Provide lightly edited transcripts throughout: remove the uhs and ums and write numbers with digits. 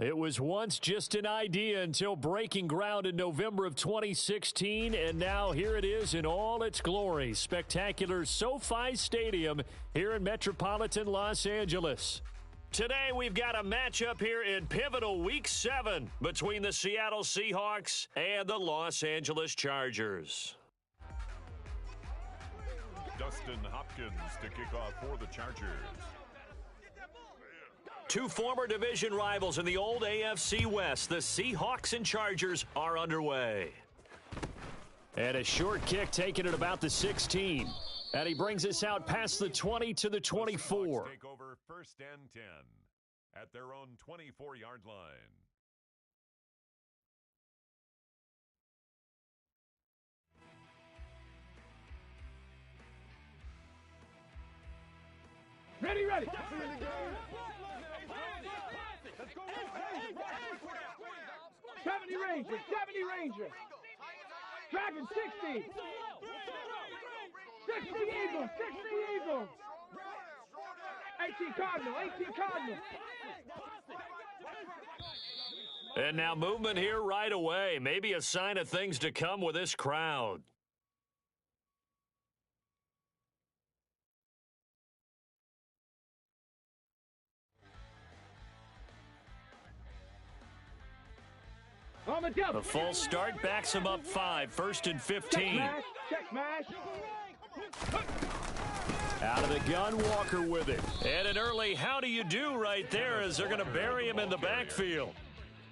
It was once just an idea until breaking ground in November of 2016, and now here it is in all its glory. Spectacular SoFi Stadium here in metropolitan Los Angeles. Today we've got a matchup here in pivotal Week 7 between the Seattle Seahawks and the Los Angeles Chargers. Dustin Hopkins to kick off for the Chargers. Two former division rivals in the old AFC West, the Seahawks and Chargers, are underway. And a short kick taken at about the 16. And he brings us out past the 20 to the 24. Take over 1st and 10 at their own 24-yard line. Ready. 70 Ranger. Dragon 60. 60 Eagles. 18 Cardinal. And now movement here right away. Maybe a sign of things to come with this crowd. The full start backs him up 5, 1st and 15. Check mash. Out of the gun, Walker with it. And an early how do you do right there as they're going to bury him in the backfield.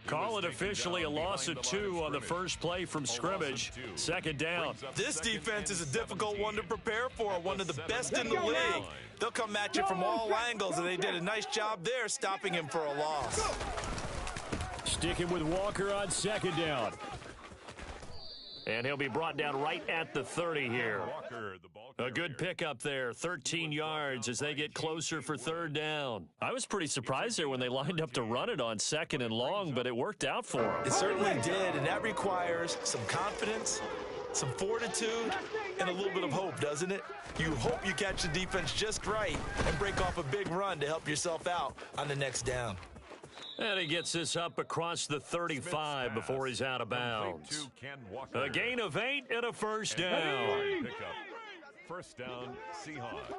Call it officially a loss of 2 on the first play from scrimmage. 2nd down. This defense is a difficult one to prepare for, one of the best in the league. They'll come at you from all angles, and they did a nice job there stopping him for a loss. Sticking with Walker on 2nd down. And he'll be brought down right at the 30 here. A good pickup there, 13 yards as they get closer for 3rd down. I was pretty surprised there when they lined up to run it on 2nd and long, but it worked out for them. It certainly did, and that requires some confidence, some fortitude, and a little bit of hope, doesn't it? You hope you catch the defense just right and break off a big run to help yourself out on the next down. And he gets this up across the 35 before he's out of bounds. A gain of 8 and a 1st down. 1st down, Seahawks.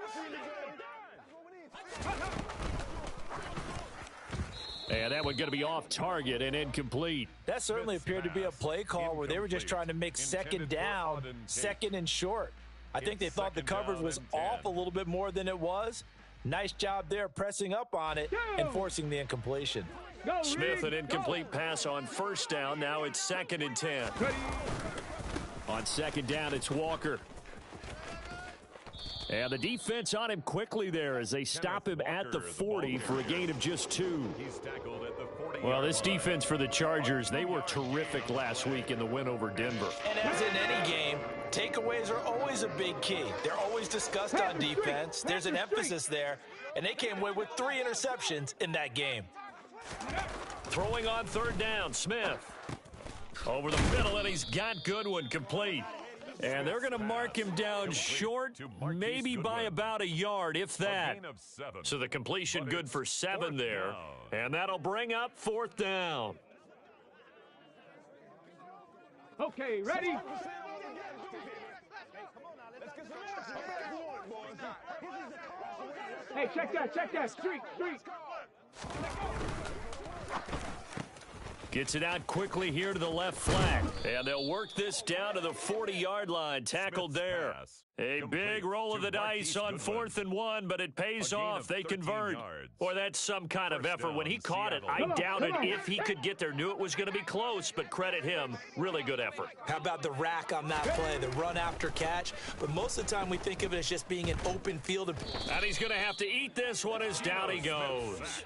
And that one going to be off target and incomplete. That certainly appeared to be a play call where they were just trying to make 2nd down, 2nd and short. I think they thought the coverage was off a little bit more than it was. Nice job there pressing up on it and forcing the incompletion. Smith, an incomplete pass on 1st down. Now it's 2nd and 10. On 2nd down, it's Walker. And the defense on him quickly there as they stop him at the 40 for a gain of just 2. Well, this defense for the Chargers, they were terrific last week in the win over Denver. And as in any game, takeaways are always a big key. They're always discussed on defense. There's an emphasis there, and they came away with 3 interceptions in that game. Throwing on 3rd down, Smith. Over the middle, and he's got Goodwin complete. And they're going to mark him down short, maybe by about a yard, if that. So the completion good for 7 there. And that'll bring up 4th down. Okay, ready? Hey, check that. Streak. Gets it out quickly here to the left flank. And they'll work this down to the 40-yard line. Tackled there. A big roll of the dice on 4th and 1, but it pays off. They convert. Boy, that's some kind of effort. When he caught it, I doubted if he could get there. Knew it was going to be close, but credit him. Really good effort. How about the rack on that play, the run after catch? But most of the time we think of it as just being an open field. And he's going to have to eat this one as down he goes.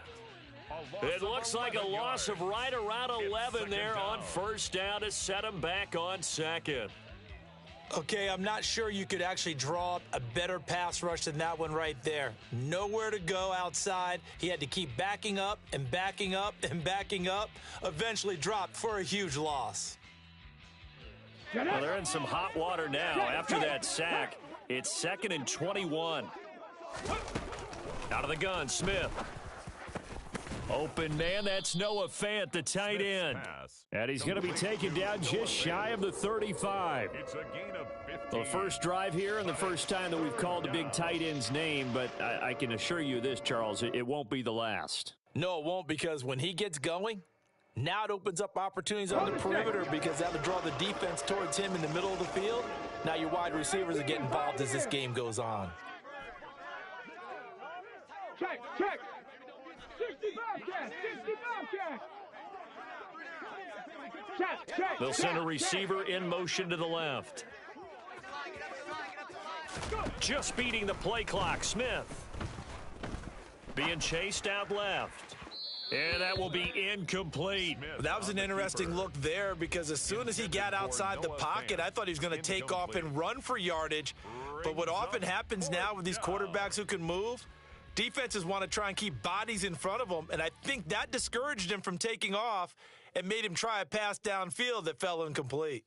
It looks like a loss of right around 11 there on 1st down to set him back on 2nd. Okay, I'm not sure you could actually draw up a better pass rush than that one right there. Nowhere to go outside. He had to keep backing up and backing up and backing up. Eventually dropped for a huge loss. Well, they're in some hot water now after that sack. It's 2nd and 21. Out of the gun, Smith. Open man, that's Noah Fant, the tight end. And he's going to be taken down just shy of the 35. It's a gain of 15. The first drive here and the first time that we've called a big tight end's name, but I can assure you this, Charles, it won't be the last. No, it won't, because when he gets going, now it opens up opportunities on the perimeter because that'll draw the defense towards him in the middle of the field. Now your wide receivers are getting involved as this game goes on. Check, check. 65 catch, 65 catch. Check, check. They'll send a receiver in motion to the left. Just beating the play clock, Smith. Being chased out left. And that will be incomplete. That was an interesting look there because as soon as he got outside the pocket, I thought he was going to take off and run for yardage. But what often happens now with these quarterbacks who can move, defenses want to try and keep bodies in front of them, and I think that discouraged him from taking off and made him try a pass downfield that fell incomplete.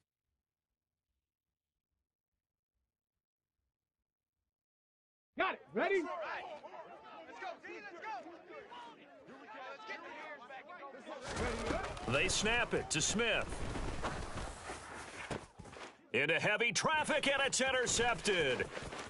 Got it. Ready? They snap it to Smith. Into heavy traffic, and it's intercepted.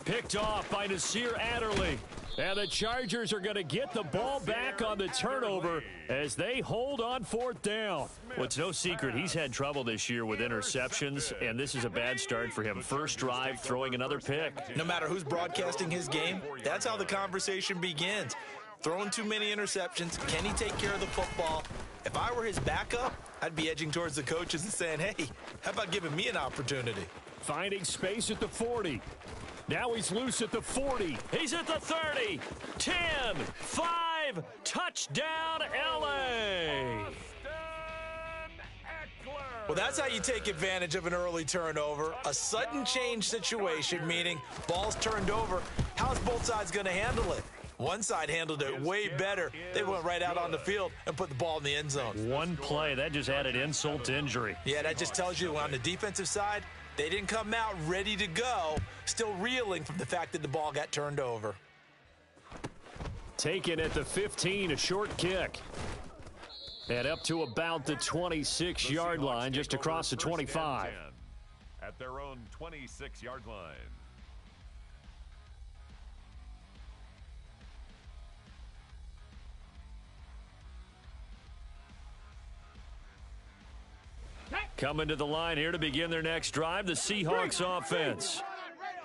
Picked off by Nasir Adderley. And the Chargers are going to get the ball back on the turnover as they hold on fourth down. Well, it's no secret he's had trouble this year with interceptions, and this is a bad start for him. First drive, throwing another pick. No matter who's broadcasting his game, that's how the conversation begins. Throwing too many interceptions. Can he take care of the football? If I were his backup, I'd be edging towards the coaches and saying, hey, how about giving me an opportunity? Finding space at the 40. Now he's loose at the 40. He's at the 30. 10, 5, touchdown, L.A. Well, that's how you take advantage of an early turnover. A sudden change situation, meaning ball's turned over. How's both sides going to handle it? One side handled it way better. They went right out on the field and put the ball in the end zone. One play, that just added insult to injury. Yeah, that just tells you on the defensive side, they didn't come out ready to go, still reeling from the fact that the ball got turned over. Taken at the 15, a short kick. And up to about the 26-yard line, just across the 25. At their own 26-yard line. Coming to the line here to begin their next drive, the Seahawks offense.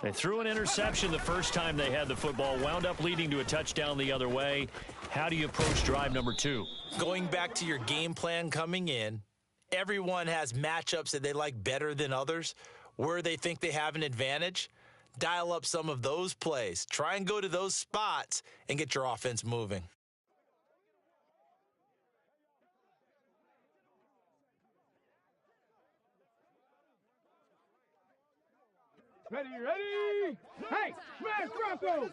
They threw an interception the first time they had the football, wound up leading to a touchdown the other way. How do you approach drive number 2? Going back to your game plan coming in, everyone has matchups that they like better than others, where they think they have an advantage. Dial up some of those plays. Try and go to those spots and get your offense moving. Ready, ready. Hey, smash Bronco.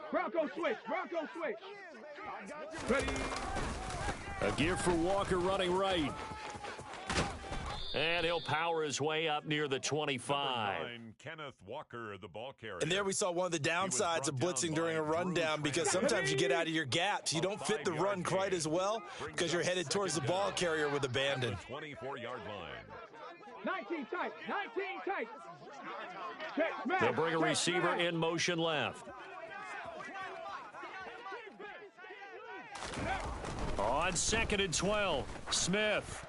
Bronco switch, Bronco switch. Ready. A give for Walker running right. And he'll power his way up near the 25. Kenneth Walker, the ball carrier. And there we saw one of the downsides of blitzing during a rundown, because sometimes you get out of your gaps. You don't fit the run quite as well because you're headed towards the ball carrier with abandon. 24-yard line. 19 tight, 19 tight. Check, smash. They'll bring a receiver in motion left. On 2nd and 12, Smith.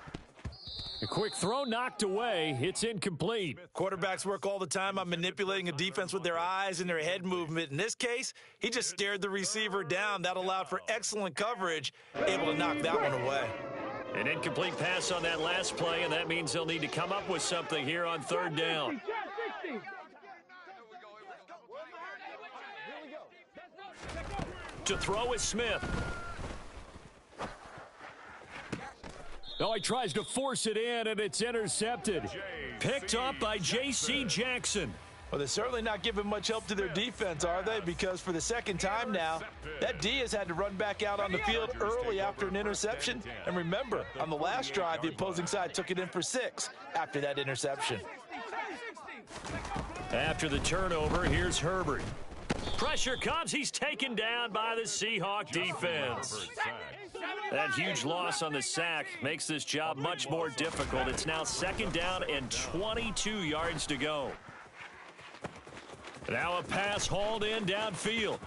A quick throw knocked away. It's incomplete. Quarterbacks work all the time on manipulating a defense with their eyes and their head movement. In this case, he just stared the receiver down. That allowed for excellent coverage, able to knock that one away. An incomplete pass on that last play, and that means they'll need to come up with something here on 3rd down. To throw is Smith. Oh, he tries to force it in, and it's intercepted. Picked up by J.C. Jackson. Well, they're certainly not giving much help to their defense, are they? Because for the second time now, that D has had to run back out on the field early after an interception. And remember, on the last drive, the opposing side took it in for 6 after that interception. After the turnover, here's Herbert. Pressure comes. He's taken down by the Seahawk defense. That huge loss on the sack makes this job much more difficult. It's now 2nd down and 22 yards to go. Now a pass hauled in downfield.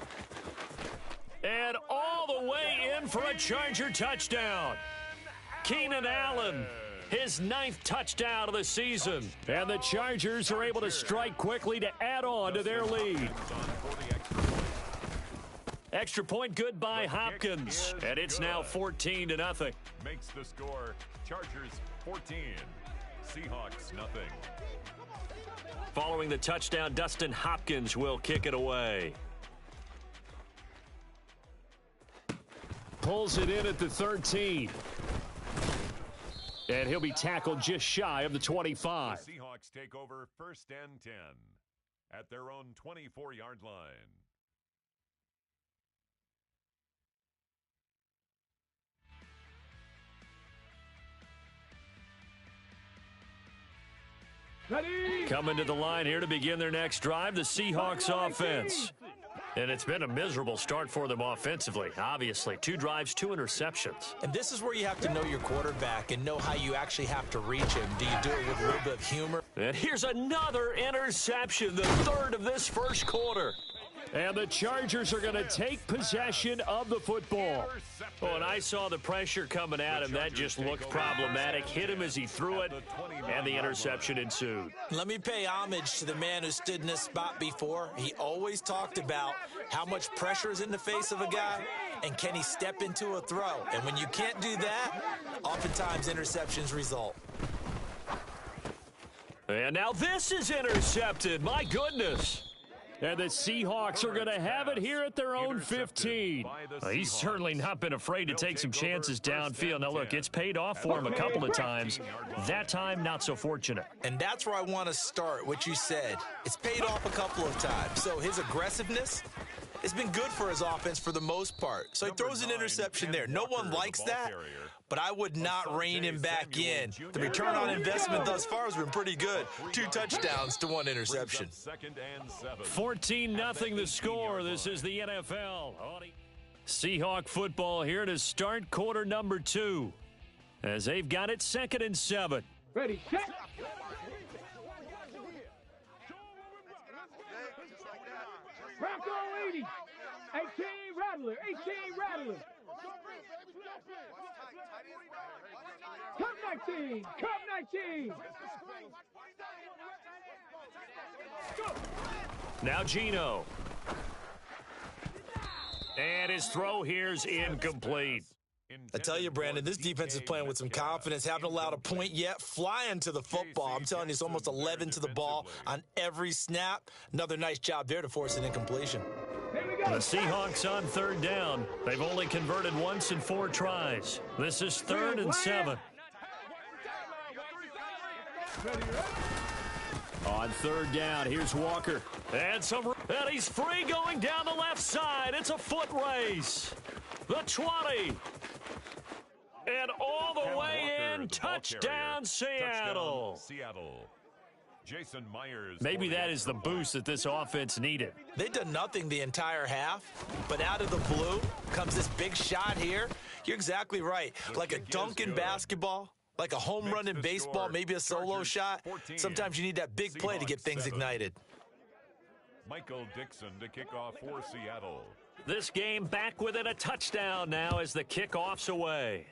And all the way in for a Charger touchdown. Keenan Allen, his 9th touchdown of the season. And the Chargers are able to strike quickly to add on to their lead. Extra point good by Hopkins. And it's now 14-0. Makes the score Chargers 14, Seahawks nothing. Following the touchdown, Dustin Hopkins will kick it away. Pulls it in at the 13. And he'll be tackled just shy of the 25. The Seahawks take over 1st and 10 at their own 24-yard line. Ready. Coming to the line here to begin their next drive, the Seahawks offense. And it's been a miserable start for them offensively, obviously. 2 drives, 2 interceptions. And this is where you have to know your quarterback and know how you actually have to reach him. Do you do it with a little bit of humor? And here's another interception, the 3rd of this first quarter. And the Chargers are going to take possession of the football. Oh, and I saw the pressure coming at him. That just looked problematic. Hit him as he threw it, and the interception ensued. Let me pay homage to the man who stood in this spot before. He always talked about how much pressure is in the face of a guy, and can he step into a throw. And when you can't do that, oftentimes interceptions result. And now this is intercepted. My goodness. And the Seahawks are going to have it here at their own 15. He's certainly not been afraid to take some chances downfield. Now, look, it's paid off for him a couple of times. That time, not so fortunate. And that's where I want to start, what you said. It's paid off a couple of times. So his aggressiveness has been good for his offense for the most part. So he throws an interception there. No one likes that, but I would not rein him back in. The return on investment thus far has been pretty good. 2 touchdowns to 1 interception. 14-0 the score. This is the NFL. Seahawk football here to start quarter number 2. As they've got it 2nd and 7. Ready, set. Bronco 80. 18 Rattler. 18 Rattler. Cup 19. Cup 19. Now Gino. And his throw here's incomplete. I tell you, Brandon, this defense is playing with some confidence. Haven't allowed a point yet. Flying to the football. I'm telling you, it's almost 11 to the ball on every snap. Another nice job there to force an incompletion. The Seahawks on 3rd down. They've only converted once in 4 tries. This is 3rd and 7. On 3rd down, here's Walker. And he's free going down the left side. It's a foot race. The 20. And all the way in, touchdown Seattle. Jason Myers. Maybe that is the boost that this offense needed. They've done nothing the entire half, but out of the blue comes this big shot here. You're exactly right. Like a dunk in basketball, like a home run in baseball, maybe a solo shot. Sometimes you need that big play to get things ignited. Michael Dixon to kick off for Seattle. This game back within a touchdown now as the kickoff's away.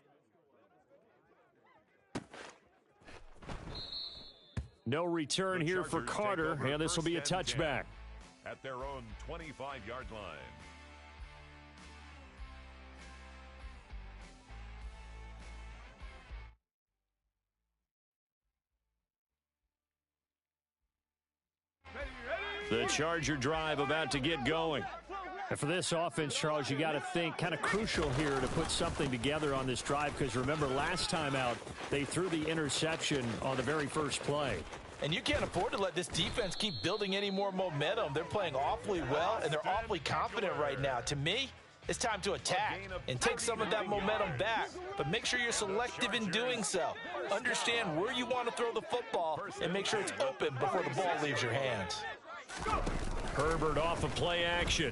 No return here for Carter, and this will be a touchback. At their own 25-yard line. The Charger drive about to get going. And for this offense, Charles, you got to think kind of crucial here to put something together on this drive, because remember last time out they threw the interception on the very first play. And you can't afford to let this defense keep building any more momentum. They're playing awfully well, and they're awfully confident right now. To me, it's time to attack and take some of that momentum back. But make sure you're selective in doing so. Understand where you want to throw the football and make sure it's open before the ball leaves your hands. Herbert off of play action.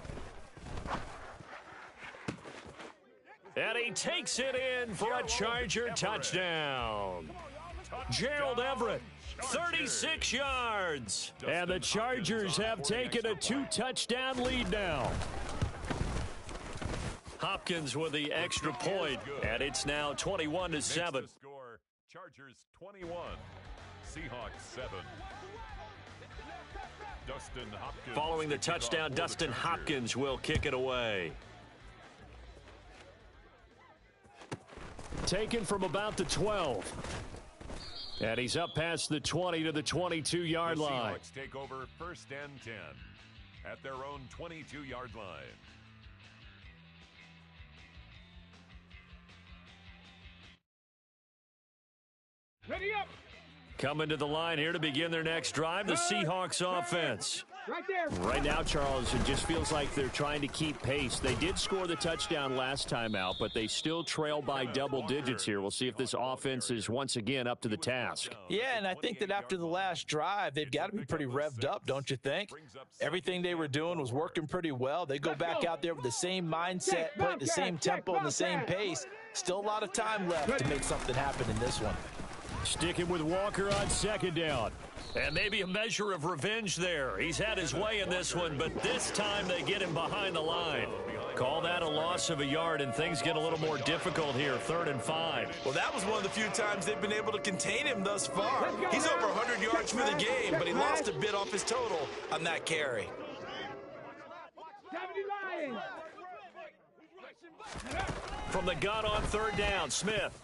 And he takes it in for a Charger touchdown. Gerald Everett, 36 yards. And the Chargers have taken a 2-touchdown lead now. Hopkins with the extra point, and it's now 21-7. Chargers 21, Seahawks 7. Dustin Hopkins. Following the touchdown, Dustin Hopkins will kick it away. Taken from about the 12. And he's up past the 20 to the 22-yard line. Seahawks take over 1st and 10 at their own 22-yard line. Ready up. Coming to the line here to begin their next drive, the Seahawks offense. Right there. Right now, Charles, it just feels like they're trying to keep pace. They did score the touchdown last time out, but they still trail by double digits here. We'll see if this offense is once again up to the task. Yeah, and I think that after the last drive, they've got to be pretty revved up, don't you think? Everything they were doing was working pretty well. They go back out there with the same mindset, play at the same tempo and the same pace. Still a lot of time left to make something happen in this one. Sticking with Walker on 2nd down. And maybe a measure of revenge there. He's had his way in this one, but this time they get him behind the line. Call that a loss of a yard, and things get a little more difficult here, 3rd and 5. Well, that was one of the few times they've been able to contain him thus far. He's over 100 yards for the game, but he lost a bit off his total on that carry. 70 Lions. From the gun on 3rd down, Smith.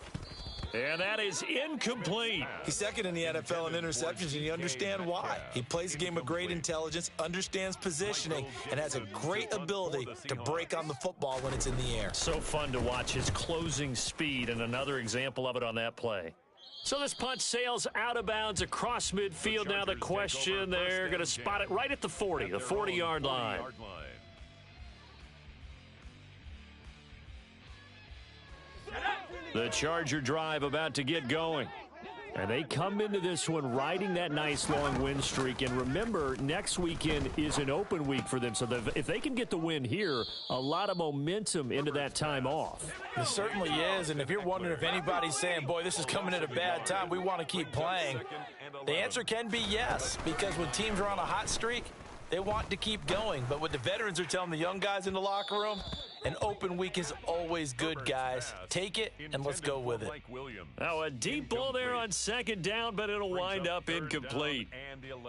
And that is incomplete. He's second in the NFL in interceptions, and you understand why. He plays a game of great intelligence, understands positioning, and has a great ability to break on the football when it's in the air. So fun to watch his closing speed, and another example of it on that play. So this punt sails out of bounds across midfield. Now the question, they're going to spot it right at the 40, the 40-yard line. The Charger drive about to get going. And they come into this one riding that nice long win streak. And remember, next weekend is an open week for them. So if they can get the win here, a lot of momentum into that time off. It certainly is. And if you're wondering if anybody's saying, boy, this is coming at a bad time, we want to keep playing, the answer can be yes. Because when teams are on a hot streak, they want to keep going. But what the veterans are telling the young guys in the locker room, an open week is always good, guys. Take it, and let's go with it. Now, a deep ball there on 2nd down, but it'll wind up incomplete.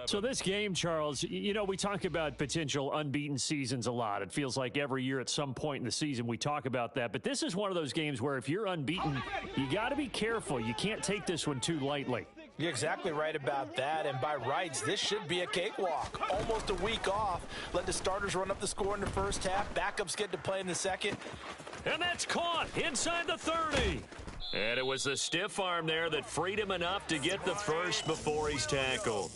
So this game, Charles, you know, we talk about potential unbeaten seasons a lot. It feels like every year at some point in the season we talk about that. But this is one of those games where if you're unbeaten, you got to be careful. You can't take this one too lightly. You're exactly right about that, and by rights, this should be a cakewalk. Almost a week off. Let the starters run up the score in the first half. Backups get to play in the second. And that's caught inside the 30. And it was the stiff arm there that freed him enough to get the first before he's tackled.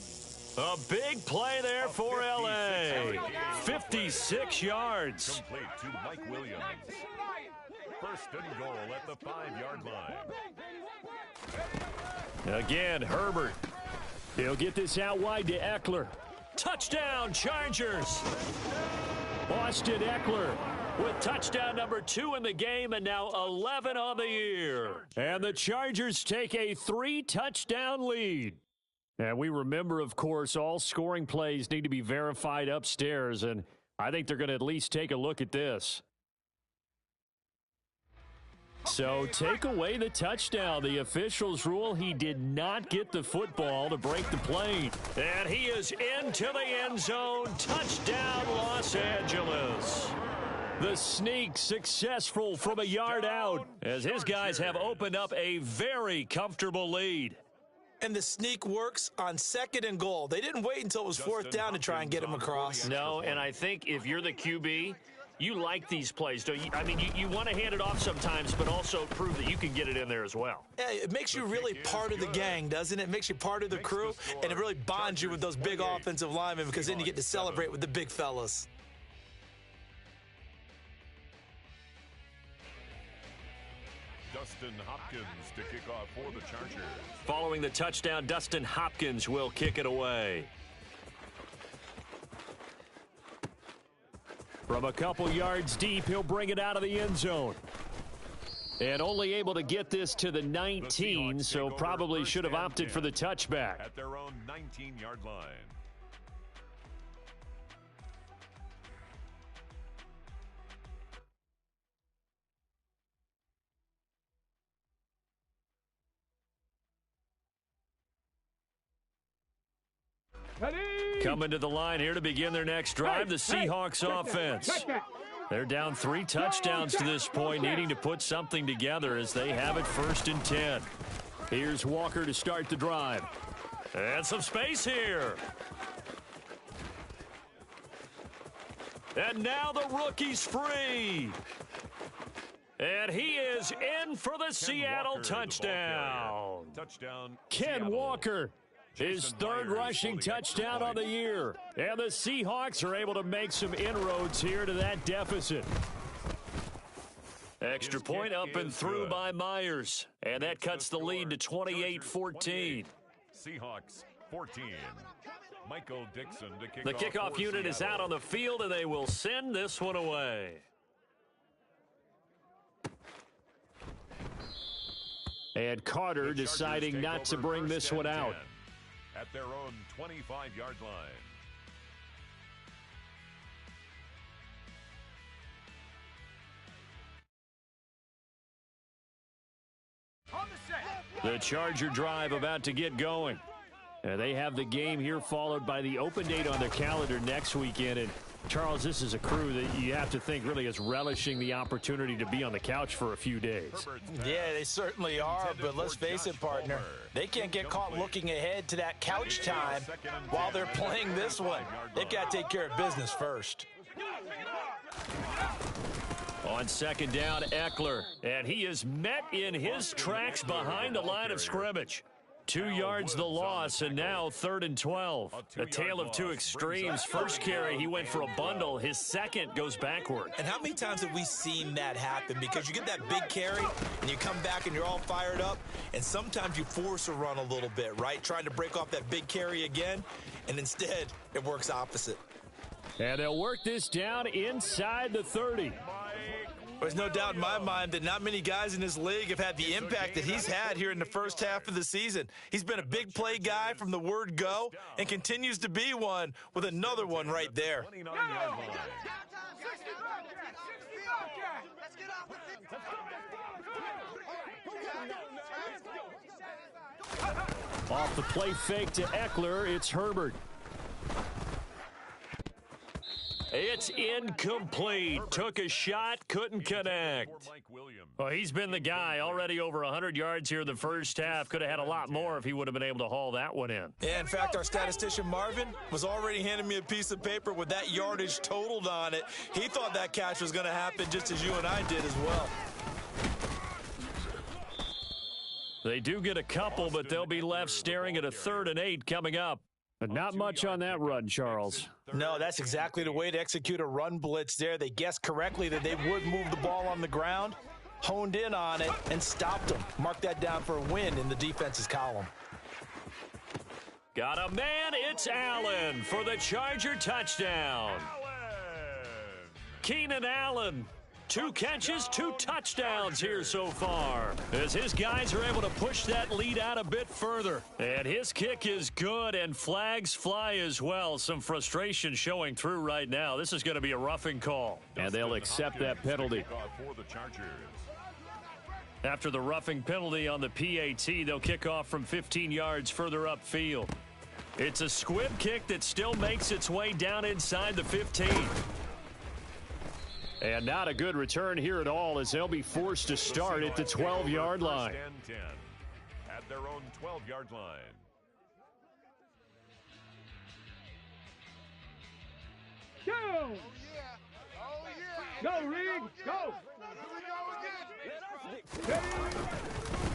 A big play there for L.A. 56 yards. Complete to Mike Williams. 1st and goal at the 5-yard line. Again, Herbert. He'll get this out wide to Eckler. Touchdown, Chargers. Austin Eckler with touchdown number 2 in the game and now 11 on the year. And the Chargers take a 3-touchdown lead. And we remember, of course, all scoring plays need to be verified upstairs, and I think they're going to at least take a look at this. So take away the touchdown. The officials rule he did not get the football to break the play. And he is into the end zone. Touchdown, Los Angeles. The sneak successful from a yard out as his guys have opened up a very comfortable lead. And the sneak works on 2nd and goal. They didn't wait until it was 4th down to try and get him across. No, and I think if you're the QB, you like these plays, don't you? I mean, you want to hand it off sometimes, but also prove that you can get it in there as well. Yeah, it makes you really part of the gang, doesn't it? It makes you part of the crew, and it really bonds you with those big offensive linemen because then you get to celebrate with the big fellas. Dustin Hopkins to kick off for the Chargers. Following the touchdown, Dustin Hopkins will kick it away. From a couple yards deep, he'll bring it out of the end zone. And only able to get this to the 19, so probably should have opted for the touchback. At their own 19-yard line. Coming to the line here to begin their next drive, the Seahawks offense. They're down 3 touchdowns to this point, needing to put something together as they have it 1st and 10. Here's Walker to start the drive. And some space here. And now the rookie's free. And he is in for the Seattle Walker, touchdown. Touchdown, Ken Seattle. Walker. His third rushing touchdown on the year. And the Seahawks are able to make some inroads here to that deficit. Extra point up and through by Myers. And that cuts the lead to 28-14. Seahawks 14. Michael Dixon to kick The off kickoff for unit is Seattle. out on the field, and they will send this one away. And Carter The Chargers deciding take not to over bring 1st this and one out. 10 at their own 25-yard line. The Charger drive about to get going. They have the game here followed by the open date on their calendar next weekend. And Charles, this is a crew that you have to think really is relishing the opportunity to be on the couch for a few days. Yeah, they certainly are, but let's face it, partner. They can't get caught looking ahead to that couch time while they're playing this one. They've got to take care of business first. On 2nd down, Eckler. And he is met in his tracks behind the line of scrimmage. 2 yards the loss, and now 3rd and 12. A tale of two extremes. First carry, he went for a bundle. His second goes backward. And how many times have we seen that happen? Because you get that big carry, and you come back and you're all fired up, and sometimes you force a run a little bit, right? Trying to break off that big carry again, and instead it works opposite. And they'll work this down inside the 30. There's no doubt in my mind that not many guys in this league have had the impact that he's had here in the first half of the season. He's been a big play guy from the word go and continues to be one with another one right there. 29-yard line. Off the play fake to Eckler, it's Herbert. It's incomplete. Took a shot, couldn't connect. Well, he's been the guy. Already over 100 yards here in the first half. Could have had a lot more if he would have been able to haul that one in. Yeah, in fact, our statistician Marvin was already handing me a piece of paper with that yardage totaled on it. He thought that catch was going to happen just as you and I did as well. They do get a couple, but they'll be left staring at a 3rd and 8 coming up. But not much on that run, Charles. No, that's exactly the way to execute a run blitz there. They guessed correctly that they would move the ball on the ground, honed in on it, and stopped them. Mark that down for a win in the defense's column. Got a man, it's Allen for the Charger touchdown. Keenan Allen. 2 catches, 2 touchdowns here so far, as his guys are able to push that lead out a bit further. And his kick is good, and flags fly as well. Some frustration showing through right now. This is going to be a roughing call, and they'll accept that penalty. After the roughing penalty on the PAT, they'll kick off from 15 yards further upfield. It's a squib kick that still makes its way down inside the 15. And not a good return here at all, as they'll be forced to start at the 12-yard line. 10 at their own 12-yard line. Go! Oh, yeah. Go, Reed! Go!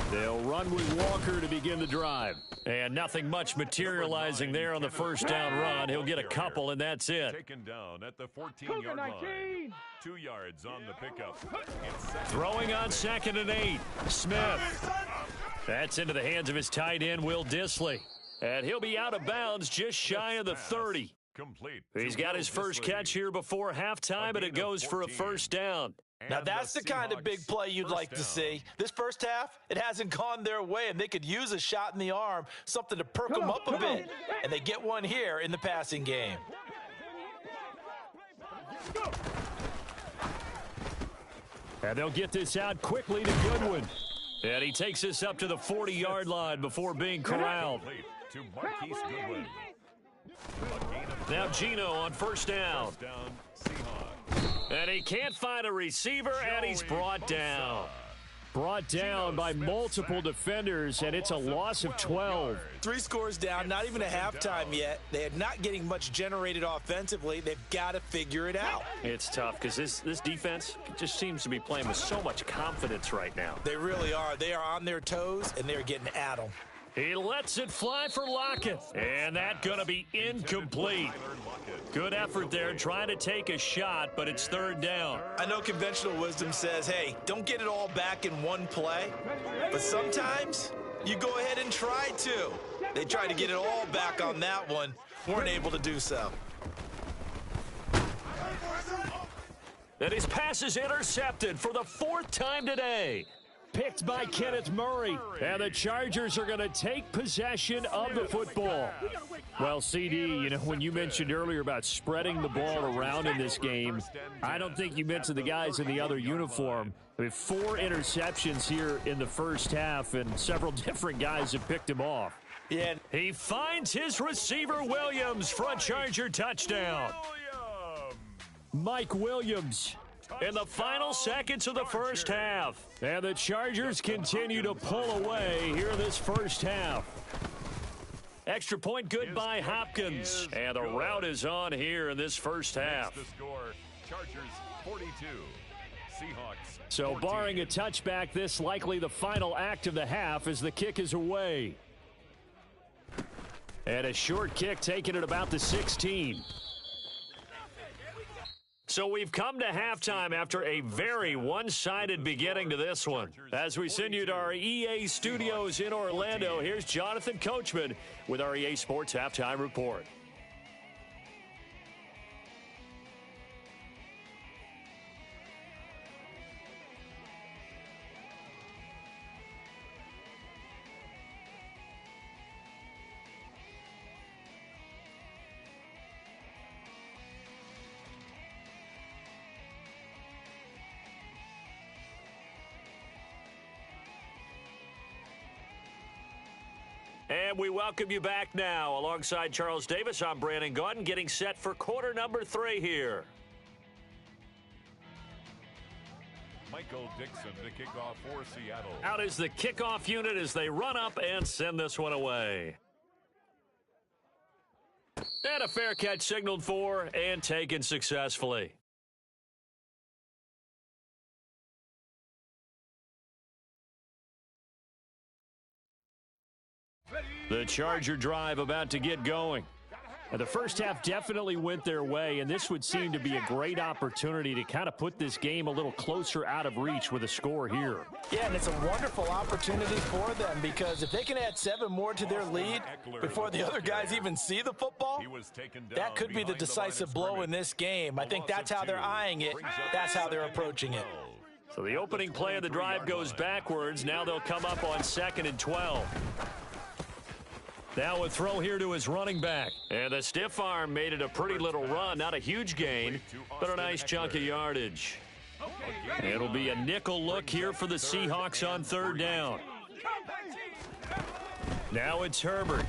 They'll run with Walker to begin the drive. And nothing much materializing there on the first down run. He'll get a couple, and that's it. Taken down at the 14-yard line. 2 yards on the pickup. Throwing on 2nd and 8. Smith. That's into the hands of his tight end, Will Dissly. And he'll be out of bounds just shy of the 30. Complete. He's got his first catch here before halftime, and it goes for a first down. Now, that's the kind of big play you'd like to see. This first half, it hasn't gone their way, and they could use a shot in the arm, something to perk them up a bit. And they get one here in the passing game. And they'll get this out quickly to Goodwin. And he takes this up to the 40-yard line before being corralled. To Marquise Goodwin. Now Gino on first down. And he can't find a receiver, and he's brought down. Brought down by multiple defenders, and it's a loss of 12. 3 scores down, not even a halftime yet. They are not getting much generated offensively. They've got to figure it out. It's tough because this defense just seems to be playing with so much confidence right now. They really are. They are on their toes, and they're getting at them. He lets it fly for Lockett, and that's going to be incomplete. Good effort there trying to take a shot, but it's third down. I know conventional wisdom says, hey, don't get it all back in one play, but sometimes you go ahead and try to. They tried to get it all back on that one, weren't able to do so. And his pass is intercepted for the 4th time today. Picked by Kenneth Murray, and the Chargers are going to take possession of the football. Well, CD, you know, when you mentioned earlier about spreading the ball around in this game, I don't think you mentioned the guys in the other uniform. I mean, 4 interceptions here in the first half, and several different guys have picked him off. Yeah. He finds his receiver, Williams, for a Charger touchdown. Mike Williams in the final seconds of the first half. And the Chargers continue to pull away here in this first half. Extra point good by Hopkins. And the route is on here in this first half. The score, Chargers 42, Seahawks 14. So barring a touchback, this likely the final act of the half as the kick is away. And a short kick taken at about the 16. So we've come to halftime after a very one-sided beginning to this one. As we send you to our EA studios in Orlando, here's Jonathan Coachman with our EA Sports Halftime Report. And we welcome you back now. Alongside Charles Davis, I'm Brandon Gaudin, getting set for quarter number 3 here. Michael Dixon to kick off for Seattle. Out is the kickoff unit as they run up and send this one away. And a fair catch signaled for and taken successfully. The Charger drive about to get going. And the first half definitely went their way, and this would seem to be a great opportunity to kind of put this game a little closer out of reach with a score here. Yeah, and it's a wonderful opportunity for them because if they can add 7 more to their lead before the other guys even see the football, that could be the decisive blow in this game. I think that's how they're eyeing it. That's how they're approaching it. So the opening play of the drive goes backwards. Now they'll come up on 2nd and 12. Now a throw here to his running back. And the stiff arm made it a pretty little run. Not a huge gain, but a nice chunk of yardage. It'll be a nickel look here for the Seahawks on 3rd down. Now it's Herbert.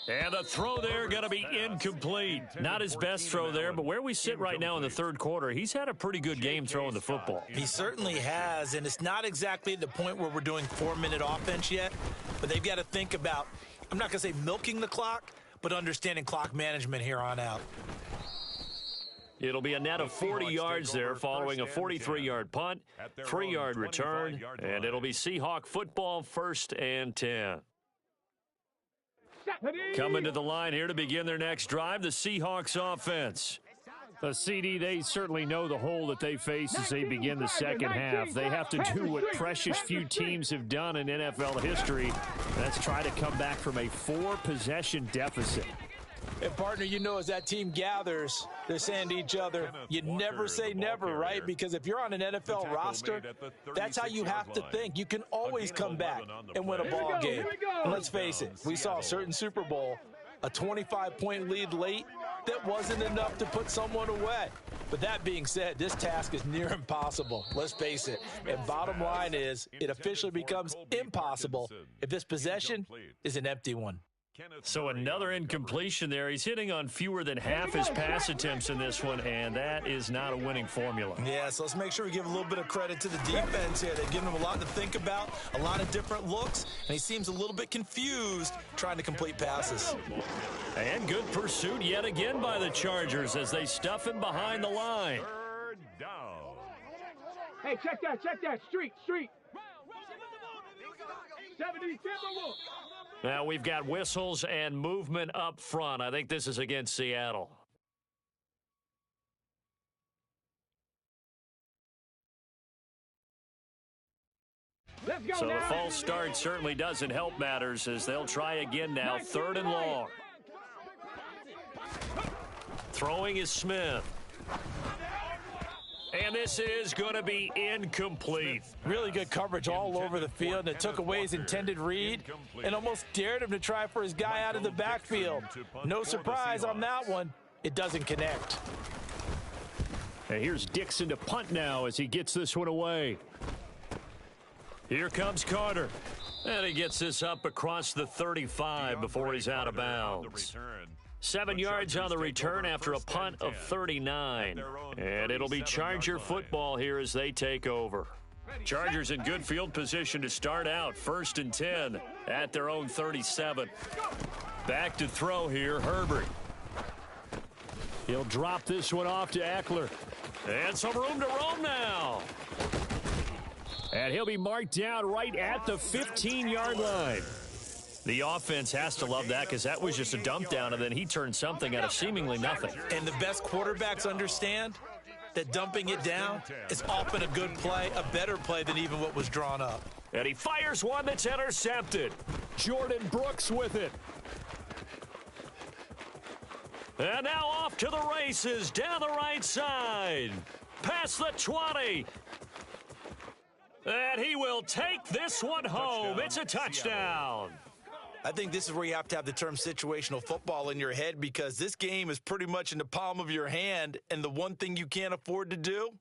And the throw there going to be incomplete. Not his best throw there, but where we sit right now in the 3rd quarter, he's had a pretty good game throwing the football. He certainly has, and it's not exactly at the point where we're doing 4-minute offense yet, but they've got to think about, I'm not going to say milking the clock, but understanding clock management here on out. It'll be a net of 40 yards there following a 43-yard punt, 3-yard return, and it'll be Seahawk football 1st and 10. Coming to the line here to begin their next drive, the Seahawks offense. The CD, they certainly know the hole that they face as they begin the second half. They have to do what precious few teams have done in NFL history. That's try to come back from a 4-possession deficit. And, partner, you know, as that team gathers, they're saying to each other, you never say never, right? Because if you're on an NFL roster, that's how you have to think. You can always come back and win a ball game. And let's face it, we saw a certain Super Bowl, a 25-point lead late, that wasn't enough to put someone away. But that being said, this task is near impossible. Let's face it. And bottom line is, it officially becomes impossible if this possession is an empty one. So another incompletion there. He's hitting on fewer than half his pass attempts in this one, and that is not a winning formula. Yeah, so let's make sure we give a little bit of credit to the defense here. They've given him a lot to think about, a lot of different looks, and he seems a little bit confused trying to complete passes. And good pursuit yet again by the Chargers as they stuff him behind the line. Third down. Hey, check that. Street. 70 Timberwolves. Now we've got whistles and movement up front. I think this is against Seattle. Let's go So now. the false start certainly doesn't help matters as they'll try again now. 3rd and long. Throwing is Smith. And this is going to be incomplete. Really good coverage all over the field, and it took away his intended read and almost dared him to try for his guy out of the backfield. No surprise on that one. It doesn't connect. And here's Dixon to punt now as he gets this one away. Here comes Carter. And he gets this up across the 35 before he's out of bounds. 7 yards on the return after a punt of 39. And it'll be Charger football here as they take over. Chargers in good field position to start out. 1st and 10 at their own 37. Back to throw here, Herbert. He'll drop this one off to Eckler. And some room to roam now. And he'll be marked down right at the 15-yard line. The offense has to love that because that was just a dump down, and then he turned something out of seemingly nothing. And the best quarterbacks understand that dumping it down is often a good play, a better play than even what was drawn up. And he fires one that's intercepted. Jordan Brooks with it. And now off to the races down the right side. Past the 20. And he will take this one home. It's a touchdown. I think this is where you have to have the term situational football in your head because this game is pretty much in the palm of your hand, and the one thing you can't afford to do,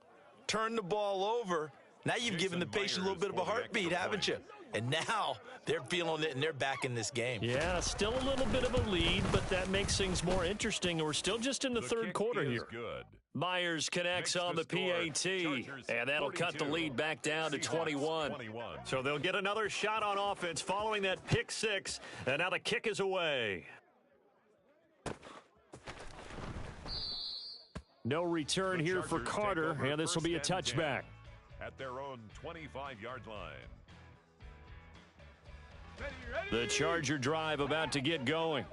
turn the ball over. Now you've given the patient a little bit of a heartbeat, haven't you? And now they're feeling it, and they're back in this game. Yeah, still a little bit of a lead, but that makes things more interesting. We're still just in the third quarter here. Good. Myers connects on the PAT, and that'll cut the lead back down to 21. So they'll get another shot on offense following that pick six, and now the kick is away. No return here for Carter, and this will be a touchback. At their own 25-yard line. The Charger drive about to get going.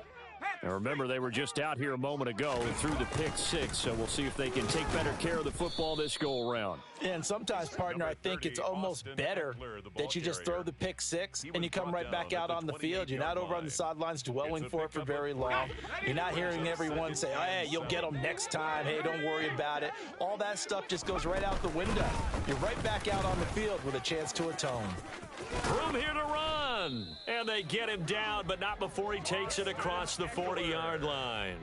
Now remember, they were just out here a moment ago and threw the pick six, so we'll see if they can take better care of the football this go-around. And sometimes, partner, I think it's almost better that you just throw the pick six and you come right back out on the field. You're not over on the sidelines dwelling for it for very long. You're not hearing everyone say, hey, you'll get them next time. Hey, don't worry about it. All that stuff just goes right out the window. You're right back out on the field with a chance to atone. Room here to run. And they get him down, but not before he takes it across the 40-yard line.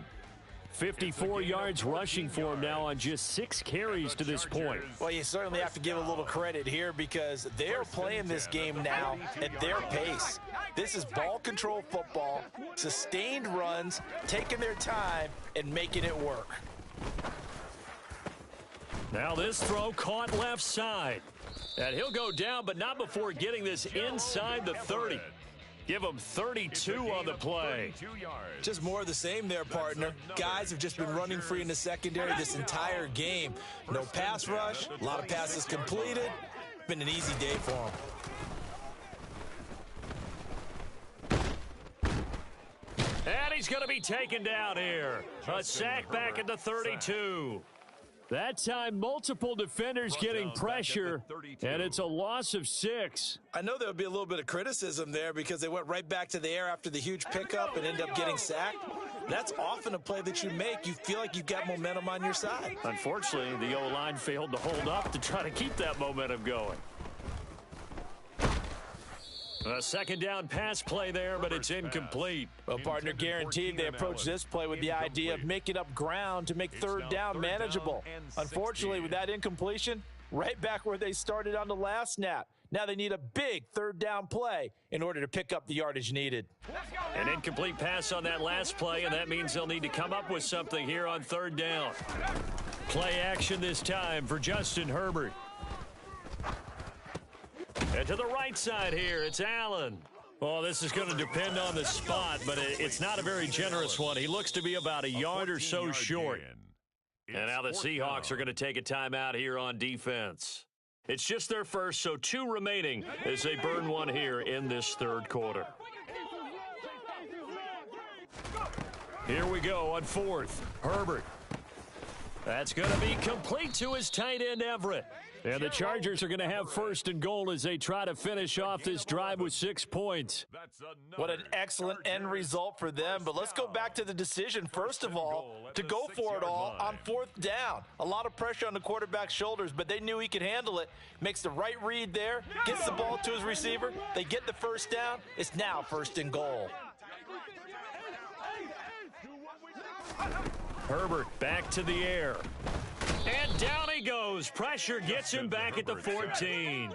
54 yards rushing for him now on just 6 carries to this point. Well, you certainly have to give a little credit here because they're playing this game now at their pace. This is ball control football, sustained runs, taking their time and making it work. Now this throw caught left side. And he'll go down, but not before getting this inside the 30. Give him 32 on the play. Just more of the same there, partner. Guys have just been running free in the secondary this entire game. No pass rush, a lot of passes completed. Been an easy day for him. And he's going to be taken down here. A sack back at the 32. That time, multiple defenders getting pressure, and it's a loss of 6. I know there'll be a little bit of criticism there because they went right back to the air after the huge pickup and ended up getting sacked. That's often a play that you make. You feel like you've got momentum on your side. Unfortunately, the O-line failed to hold up to try to keep that momentum going. A second down pass play there, but it's incomplete. Well, partner, guaranteed they approach this play with the idea of making up ground to make third down manageable. Unfortunately, with that incompletion, right back where they started on the last snap. Now they need a big third down play in order to pick up the yardage needed. An incomplete pass on that last play, and that means they'll need to come up with something here on third down. Play action this time for Justin Herbert. And to the right side here, it's Allen. Well, this is going to depend on the spot, but it's not a very generous one. He looks to be about a yard or so short. And now the Seahawks are going to take a timeout here on defense. It's just their first, so 2 remaining as they burn one here in this third quarter. Here we go on fourth. Herbert. That's going to be complete to his tight end, Everett. And the Chargers are going to have first and goal as they try to finish off this drive with 6 points. What an excellent end result for them. But let's go back to the decision, first of all, to go for it all on fourth down. A lot of pressure on the quarterback's shoulders, but they knew he could handle it. Makes the right read there, gets the ball to his receiver. They get the first down. It's now first and goal. Herbert back to the air. And down he goes. Pressure gets him back at the 14.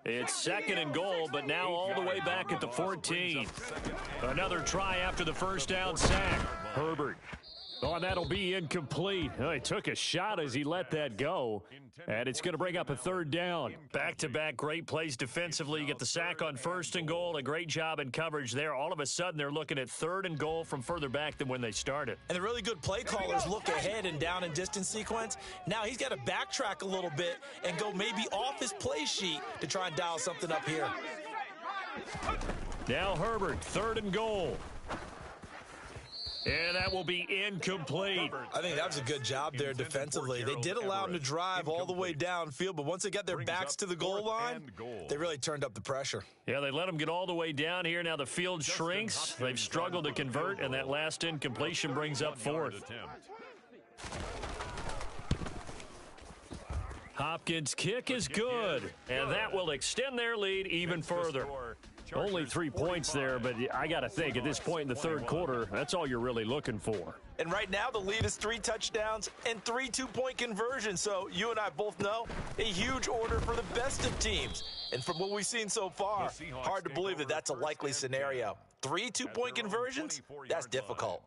It's second and goal, but now all the way back at the 14. Another try after the first down sack. Herbert. Oh, and that'll be incomplete. Oh, he took a shot as he let that go. And it's going to bring up a third down. Back-to-back great plays defensively. You get the sack on first and goal. A great job in coverage there. All of a sudden, they're looking at third and goal from further back than when they started. And the really good play callers look ahead and down and distance sequence. Now he's got to backtrack a little bit and go maybe off his play sheet to try and dial something up here. Now Herbert, third and goal. And that will be incomplete. I think that was a good job there defensively. They did allow him to drive all the way downfield, but once they got their backs to the goal line, they really turned up the pressure. Yeah, they let him get all the way down here. Now the field shrinks. They've struggled to convert, and that last incompletion brings up fourth. Hopkins' kick is good, and that will extend their lead even further. Only 3 points there, but I got to think at this point in the third quarter, that's all you're really looking for. And right now the lead is 3 touchdowns and 3 two-point conversions. So you and I both know a huge order for the best of teams. And from what we've seen so far, hard to believe that that's a likely scenario. 3 two-point conversions? That's difficult.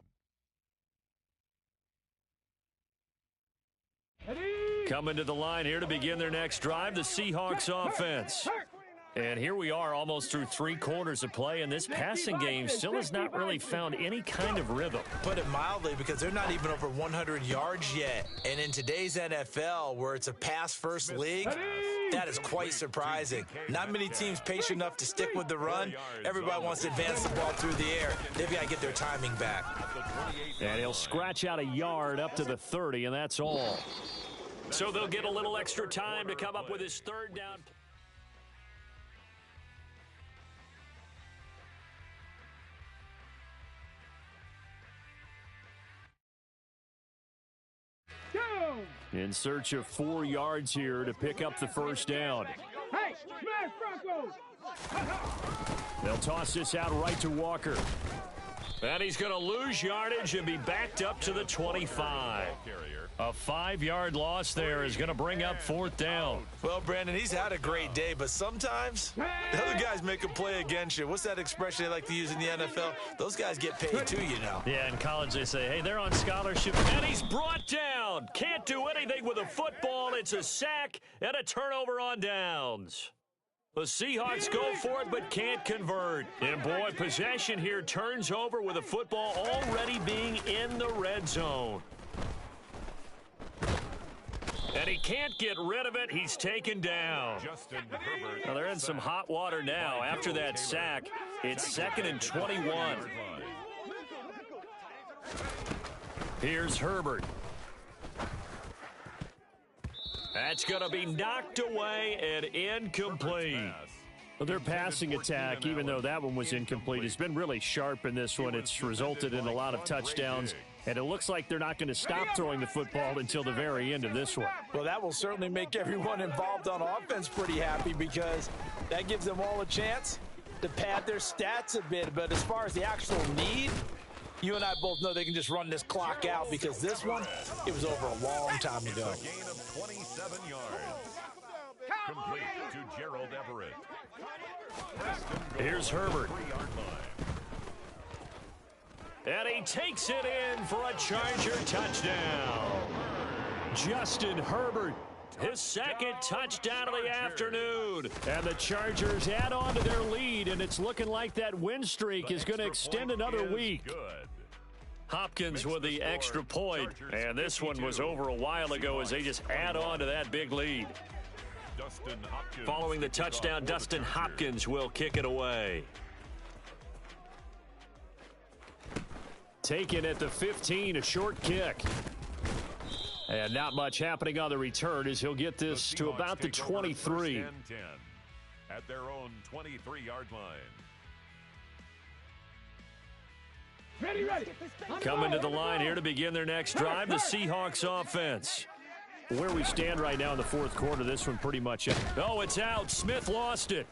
Coming to the line here to begin their next drive, the Seahawks offense. And here we are almost through 3 quarters of play, and this passing game still has not really found any kind of rhythm. Put it mildly, because they're not even over 100 yards yet. And in today's NFL, where it's a pass-first league, that is quite surprising. Not many teams patient enough to stick with the run. Everybody wants to advance the ball through the air. They've got to get their timing back. And he'll scratch out a yard up to the 30, and that's all. So they'll get a little extra time to come up with his third down. In search of 4 yards here to pick up the first down. Hey, smash Broncos! They'll toss this out right to Walker. And he's going to lose yardage and be backed up to the 25. A 5-yard loss there is going to bring up fourth down. Well, Brandon, he's had a great day, but sometimes the other guys make a play against you. What's that expression they like to use in the NFL? Those guys get paid too, you know. Yeah, in college they say, hey, they're on scholarship. And he's brought down. Can't do anything with a football. It's a sack and a turnover on downs. The Seahawks go for it but can't convert. And, boy, possession here turns over with a football already being in the red zone. And he can't get rid of it. He's taken down. Now they're in some hot water now. After that sack, it's 2nd and 21. Here's Herbert. That's going to be knocked away and incomplete. Well, their passing attack, even though that one was incomplete, has been really sharp in this one. It's resulted in a lot of touchdowns, and it looks like they're not going to stop throwing the football until the very end of this one. Well, that will certainly make everyone involved on offense pretty happy because that gives them all a chance to pad their stats a bit. But as far as the actual need, you and I both know they can just run this clock out because this one, it was over a long time ago. It's a gain of 27 yards. Complete to Gerald Everett. Here's Herbert. 3-yard line. And he takes it in for a Charger touchdown. Justin Herbert, his second touchdown of the afternoon. And the Chargers add on to their lead, and it's looking like that win streak is going to extend another week. Good. Hopkins with the extra point, and this one was over a while ago as they just add on to that big lead. Following the touchdown, Dustin Hopkins will kick it away. Taken at the 15, a short kick. And not much happening on the return as he'll get this to about the 23. At their own 23-yard line. Ready. Coming to the line here to begin their next drive, the Seahawks offense. Where we stand right now in the fourth quarter, this one pretty much out. Oh, it's out. Smith lost it.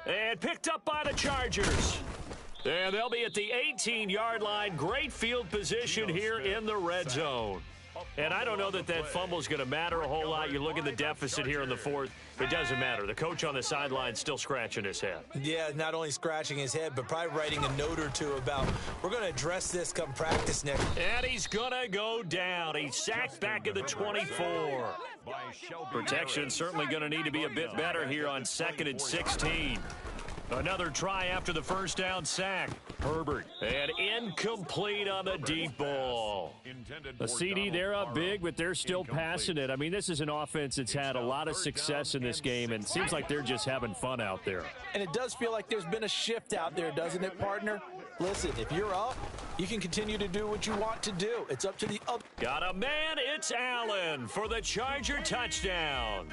And picked up by the Chargers. And they'll be at the 18-yard line. Great field position here in the red zone. And I don't know that that fumble is going to matter a whole lot. You look at the deficit here in the fourth. It doesn't matter. The coach on the sideline still scratching his head. Yeah, not only scratching his head, but probably writing a note or two about, we're going to address this come practice next. And he's going to go down. He's sacked back at the 24. Protection certainly going to need to be a bit better here on 2nd and 16. Another try after the first down sack. Herbert. And incomplete on the deep ball. A CD, they're up big, but they're still passing it. I mean, this is an offense that's had a lot of success in this game, and it seems like they're just having fun out there. And it does feel like there's been a shift out there, doesn't it, partner? Listen, if you're up, you can continue to do what you want to do. It's up to the other. Got a man, it's Allen for the Charger touchdown.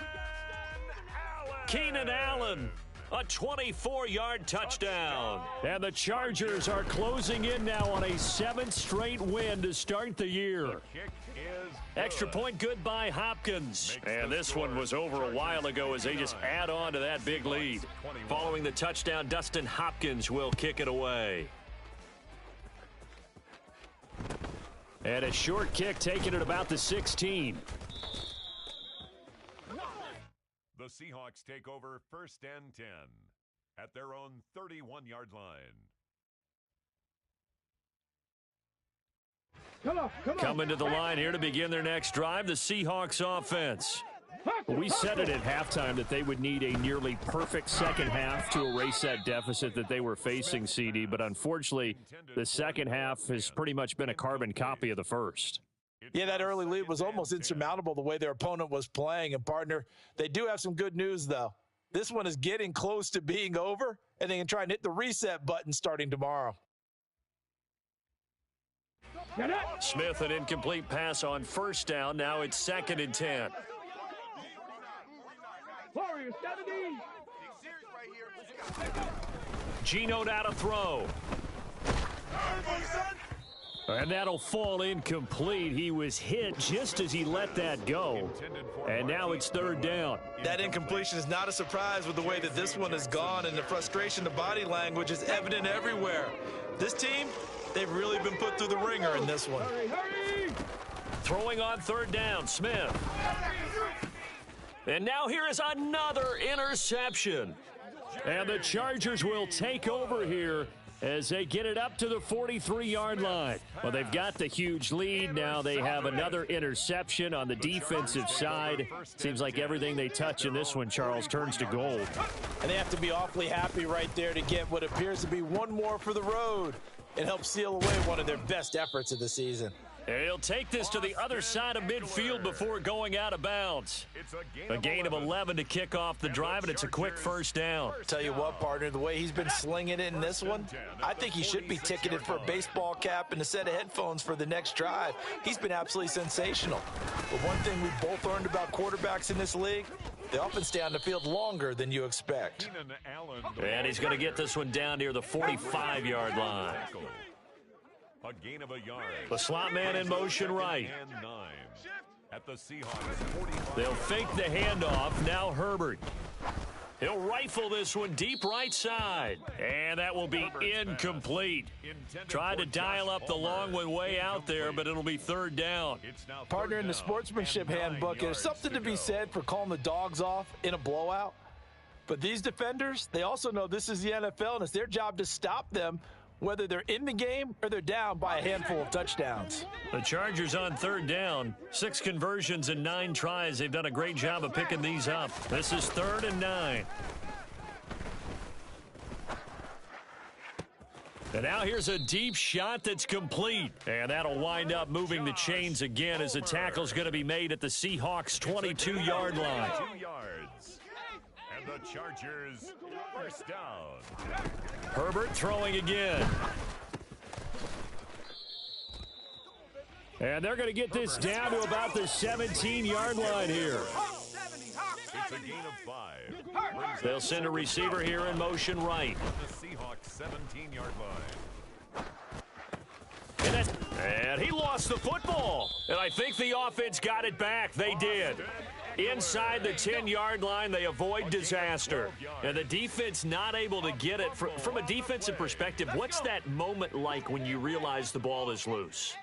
Keenan Allen. A 24-yard touchdown. And the Chargers are closing in now on a 7th straight win to start the year. Extra point good by Hopkins. And this one was over a while ago as they just add on to that big lead. Following the touchdown, Dustin Hopkins will kick it away. And a short kick taken at about the 16. The Seahawks take over 1st and 10 at their own 31-yard line. Come on. Coming to the line here to begin their next drive, the Seahawks offense. We said it at halftime that they would need a nearly perfect second half to erase that deficit that they were facing, CD, but unfortunately, the second half has pretty much been a carbon copy of the first. Yeah, that early lead was almost insurmountable the way their opponent was playing. And, partner, they do have some good news, though. This one is getting close to being over, and they can try and hit the reset button starting tomorrow. Smith, an incomplete pass on first down. Now it's 2nd and 10. Warriors, Geno now to throw. And that'll fall incomplete. He was hit just as he let that go. And now it's 3rd down. That incompletion is not a surprise with the way that this one has gone, and the frustration, the body language is evident everywhere. This team, they've really been put through the ringer in this one. hurry! Throwing on 3rd down, Smith. And now here is another interception. And the Chargers will take over here as they get it up to the 43-yard line. Well, they've got the huge lead. Now they have another interception on the defensive side. Seems like everything they touch in this one, Charles, turns to gold. And they have to be awfully happy right there to get what appears to be one more for the road and help seal away one of their best efforts of the season. He'll take this to the other side of midfield before going out of bounds. A gain of 11 to kick off the drive, and it's a quick first down. Tell you what, partner, the way he's been slinging it in this one, I think he should be ticketed for a baseball cap and a set of headphones for the next drive. He's been absolutely sensational. But one thing we both learned about quarterbacks in this league, they often stay on the field longer than you expect. And he's going to get this one down near the 45-yard line. A gain of a yard. The slot man in motion right. And 9 at the Seahawks 45. They'll fake the handoff. Now Herbert. He'll rifle this one deep right side. And that will be incomplete. Tried to dial up the long one way out there, but it'll be third down. Partner, in the sportsmanship handbook, there's something to be said for calling the dogs off in a blowout. But these defenders, they also know this is the NFL, and it's their job to stop them, whether they're in the game or they're down by a handful of touchdowns. The Chargers on third down. 6 conversions and 9 tries. They've done a great job of picking these up. This is 3rd and 9. And now here's a deep shot that's complete. And that'll wind up moving the chains again as the tackle's going to be made at the Seahawks' 22-yard line. 2 yards. And the Chargers first down. Herbert throwing again. And they're going to get this down to about the 17-yard line here. It's a gain of 5. They'll send a receiver here in motion right. The Seahawks 17-yard line. And he lost the football. And I think the offense got it back. They did. Inside the 10-yard line, they avoid disaster. And the defense not able to get it. From a defensive perspective, what's that moment like when you realize the ball is loose?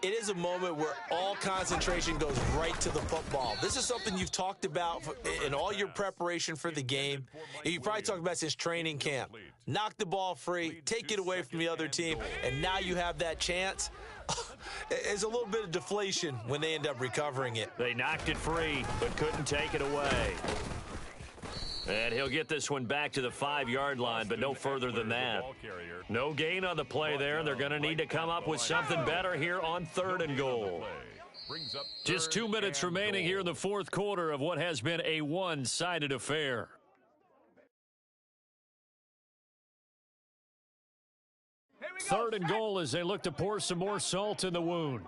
It is a moment where all concentration goes right to the football. This is something you've talked about in all your preparation for the game. You probably talked about since training camp. Knock the ball free, take it away from the other team, and now you have that chance. There's a little bit of deflation when they end up recovering it. They knocked it free, but couldn't take it away. And he'll get this one back to the 5-yard line, but no further than that. No gain on the play there. They're going to need to come up with something better here on 3rd and goal. Just 2 minutes remaining here in the 4th quarter of what has been a one-sided affair. Third and goal as they look to pour some more salt in the wound.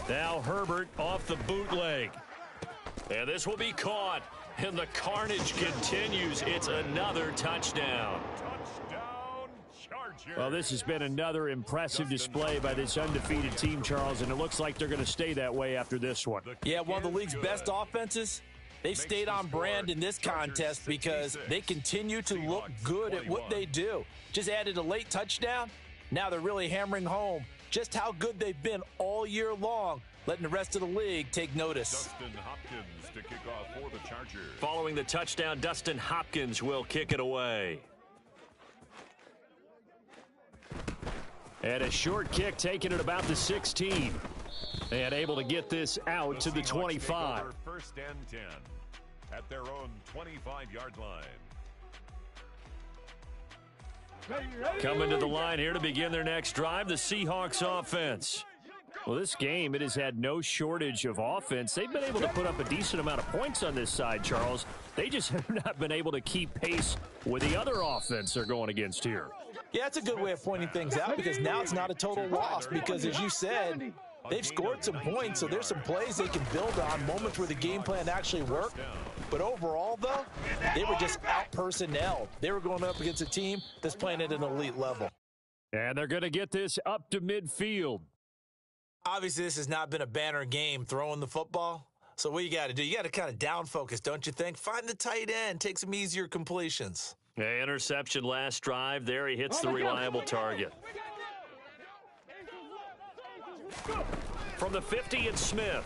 Now Herbert off the bootleg. And this will be caught. And the carnage continues. It's another touchdown. Touchdown, Chargers. Well, this has been another impressive display by this undefeated team, Charles, and it looks like they're going to stay that way after this one. Yeah, one of the league's best offenses. They've stayed on brand in this contest because they continue to look good at what they do. Just added a late touchdown. Now they're really hammering home just how good they've been all year long, letting the rest of the league take notice. Dustin Hopkins to kick off for the Chargers. Following the touchdown, Dustin Hopkins will kick it away. And a short kick taken at about the 16. And able to get this out to the 25. First and 10 at their own 25-yard line. Coming to the line here to begin their next drive, the Seahawks offense. Well, this game, it has had no shortage of offense. They've been able to put up a decent amount of points on this side, Charles. They just have not been able to keep pace with the other offense they're going against here. Yeah, that's a good way of pointing things out because now it's not a total loss because, as you said, they've scored some points, so there's some plays they can build on, moments where the game plan actually worked. But overall, though, they were just out-personnelled. They were going up against a team that's playing at an elite level. And they're going to get this up to midfield. Obviously, this has not been a banner game throwing the football. So what you got to do, you got to kind of down focus, don't you think? Find the tight end, take some easier completions. Yeah, interception last drive. There he hits the reliable target. From the 50, it's Smith.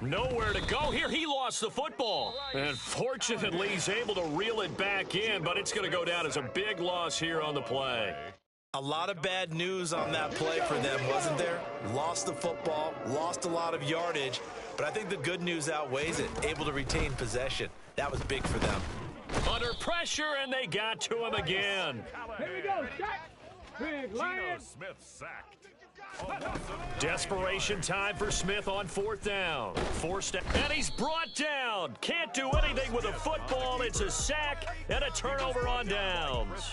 Nowhere to go here. He lost the football. And fortunately, he's able to reel it back in, but it's going to go down as a big loss here on the play. A lot of bad news on that play for them, wasn't there? Lost the football, lost a lot of yardage, but I think the good news outweighs it. Able to retain possession. That was big for them. Under pressure, and they got to him again. Here we go, sack. Big Lion. Smith sacked. Desperation time for Smith on 4th down. Forced down, and he's brought down. Can't do anything with a football. It's a sack and a turnover on downs.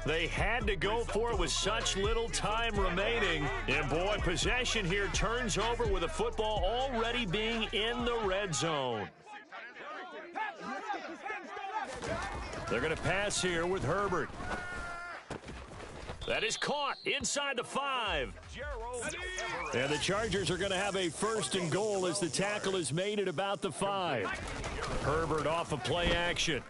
They had to go for it with such little time remaining. And, boy, possession here turns over with a football already being in the red zone. They're going to pass here with Herbert. That is caught inside the 5. And the Chargers are going to have a 1st and goal as the tackle is made at about the 5. Herbert off of play action.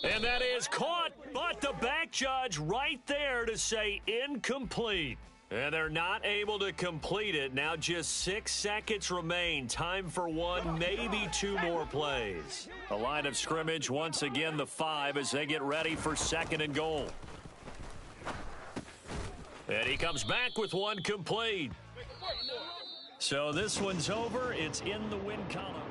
And that is caught, but the back judge right there to say incomplete. And they're not able to complete it. Now just 6 seconds remain. Time for one, maybe 2 more plays. The line of scrimmage once again the 5 as they get ready for 2nd and goal. And he comes back with one complete. So this one's over. It's in the win column.